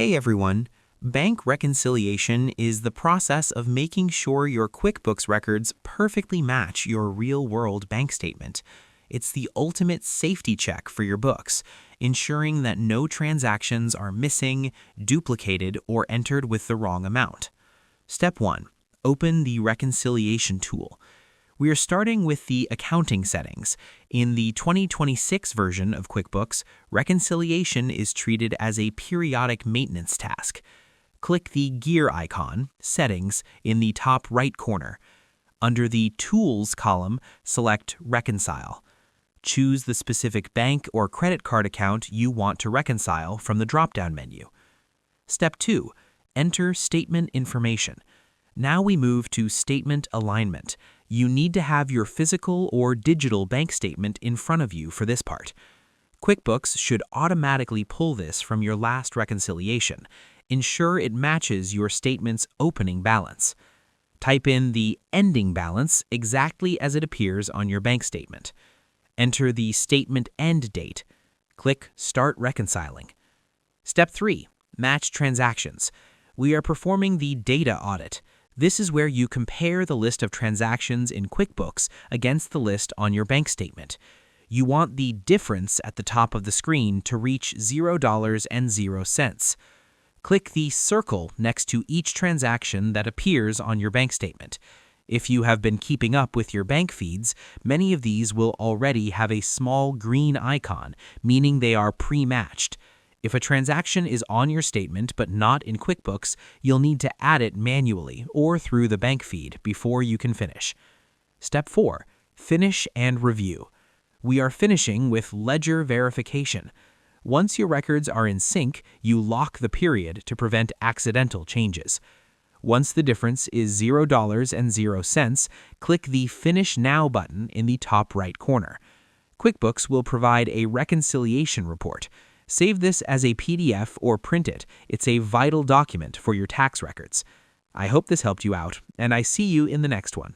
Hey everyone! Bank reconciliation is the process of making sure your QuickBooks records perfectly match your real-world bank statement. It's the ultimate safety check for your books, ensuring that no transactions are missing, duplicated, or entered with the wrong amount. Step 1. Open the reconciliation tool. We are starting with the accounting settings. In the 2026 version of QuickBooks, reconciliation is treated as a periodic maintenance task. Click the gear icon, Settings, in the top right corner. Under the Tools column, select Reconcile. Choose the specific bank or credit card account you want to reconcile from the drop-down menu. Step 2. Enter statement information. Now we move to statement alignment. You need to have your physical or digital bank statement in front of you for this part. QuickBooks should automatically pull this from your last reconciliation. Ensure it matches your statement's opening balance. Type in the ending balance exactly as it appears on your bank statement. Enter the statement end date. Click Start Reconciling. Step 3. Match transactions. We are performing the data audit. This is where you compare the list of transactions in QuickBooks against the list on your bank statement. You want the difference at the top of the screen to reach $0.00. Click the circle next to each transaction that appears on your bank statement. If you have been keeping up with your bank feeds, many of these will already have a small green icon, meaning they are pre-matched. If a transaction is on your statement but not in QuickBooks, you'll need to add it manually or through the bank feed before you can finish. Step 4. Finish and review. We are finishing with ledger verification. Once your records are in sync, you lock the period to prevent accidental changes. Once the difference is $0.00, click the Finish Now button in the top right corner. QuickBooks will provide a reconciliation report. Save this as a PDF or print it. It's a vital document for your tax records. I hope this helped you out, and I see you in the next one.